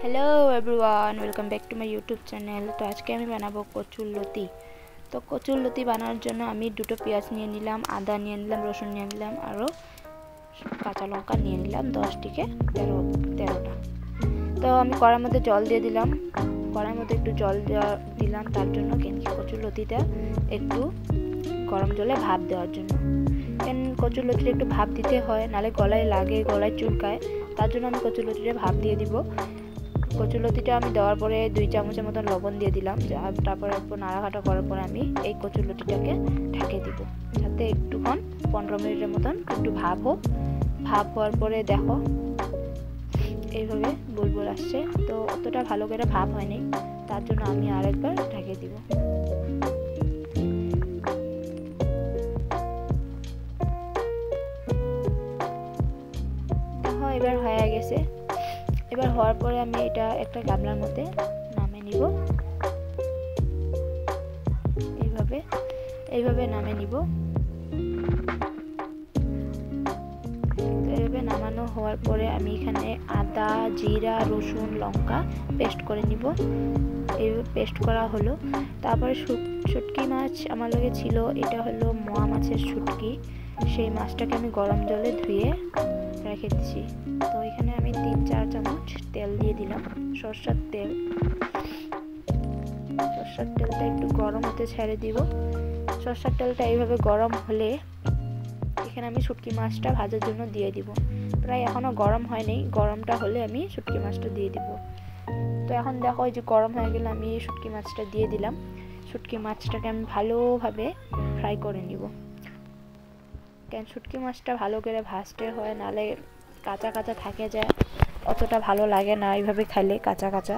Hello everyone, welcome back to my YouTube channel. तो आज के बनाबो कचुरलती। तो कचुरलती बानार जन्य आमी दुटो पेঁয়াজ निये निलाम, आदा निये निलाम, रसुन निये निलाम और काँचा लंका निये निलाम 10 থেকে 13টা। तो आमी कड़ार मध्य जल दिए दिलाम, कड़ार मध्य एकटू जल दिलाम तार जन्य कचुरलतीटा एकटू गरम जले भाप देওয়ার জন্য। कचुरलतीटा एकटू भाप दिते हय, नाले गलाय लागे, गलाय चुलकाय, तार जन्य आमी कचुरलतीटा भाप दिए দিব। कचुरलतीटा आमी देওয়ার পরে 2 চামচের মতো লবণ দিয়ে দিলাম। তারপর একটু নাড়াঘাটা করার পরে আমি এই কচুরলতিটাকে ঢেকে দিব, যাতে একটুক্ষণ 15 মিনিটের মতন একটু ভাপ হোক। ভাপ হওয়ার পরে দেখো এইভাবে বুলবুল আসছে। তো অতটা ভালো করে ভাপ হয়নি, তার জন্য আমি আরেকবার ঢেকে দিব। দেখো এবার হয়ে গেছে। এবার হওয়ার পরে আমি এটা একটা গামলার মধ্যে নামিয়ে নিব। এইভাবে নামিয়ে নিব। এইভাবে নামানো হওয়ার পরে আমি এখানে আদা, জিরা, রসুন, লঙ্কা পেস্ট করে নিব। এইভাবে পেস্ট করা হলো। তারপরে শুটকি মাছ আমার লগে ছিল, এটা হলো মোয়া মাছের শুটকি। সেই মাছটাকে আমি গরম জলে ধুয়ে রেখে দিচ্ছি। তো এখানে আমি 3-4 চামচ তেল দিয়ে দিলাম, সরষের তেল। সরষের তেলটা একটু গরম হতে ছেড়ে দিব। সরষের তেলটা এইভাবে গরম হলে এখানে আমি শুটকি মাছটা ভাজার জন্য দিয়ে দিব। প্রায় এখনো গরম হয়নি, গরমটা হলে আমি শুটকি মাছটা দিয়ে দিব। তো এখন দেখো এই যে গরম হয়ে গেলে আমি শুটকি মাছটা দিয়ে দিলাম। শুটকি মাছটাকে আমি ভালোভাবে ফ্রাই করে নিব। কেন শুটকি মাছটা ভালো করে ভাজতে হয়, নালে কাঁচা কাঁচা থাকে যায়, অতটা ভালো লাগে না এইভাবে খাইলে কাঁচা কাঁচা।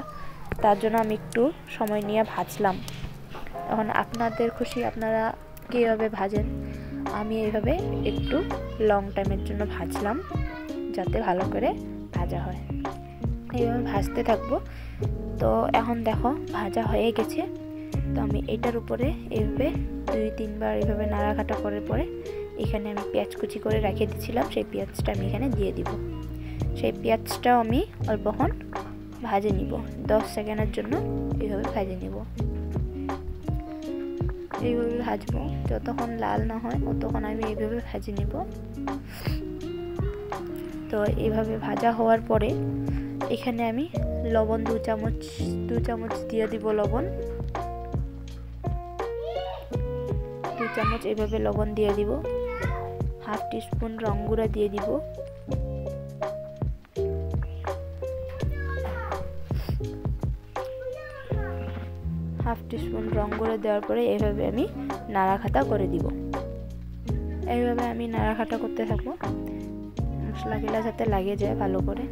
তার জন্য আমি একটু সময় নিয়ে ভাজলাম। এখন আপনাদের খুশি, আপনারা কীভাবে ভাজেন। আমি এইভাবে একটু লং টাইমের জন্য ভাজলাম, যাতে ভালো করে ভাজা হয়। এইভাবে ভাজতে থাকবো। তো এখন দেখো ভাজা হয়ে গেছে। তো আমি এটার উপরে এইভাবে 2-3 বার এইভাবে নাড়াঘাটা করার পরে এখানে আমি পেঁয়াজ কুচি করে রেখে দিয়েছিলাম, সেই পেঁয়াজটা আমি এখানে দিয়ে দিব। সেই পেঁয়াজটাও আমি অল্পক্ষণ ভাজে নিব, 10 সেকেন্ডের জন্য এইভাবে ভাজে নিব। এইভাবে ভাজবো, যতক্ষণ লাল না হয় ততক্ষণ আমি এইভাবে ভাজে নিব। তো এইভাবে ভাজা হওয়ার পরে এখানে আমি লবণ 2 চামচ দিয়ে দিব। লবণ 2 চামচ এইভাবে লবণ দিয়ে দিব। হাফ টিস্পুন রং গুঁড়া দিয়ে দিব। হাফ টিস্পুন রং গুঁড়ো দেওয়ার পরে এইভাবে আমি নাড়াঘাটা করে দিব। এইভাবে আমি নাড়াঘাটা করতে থাকবো, মশলাগুলো যাতে লাগে যায় ভালো করে।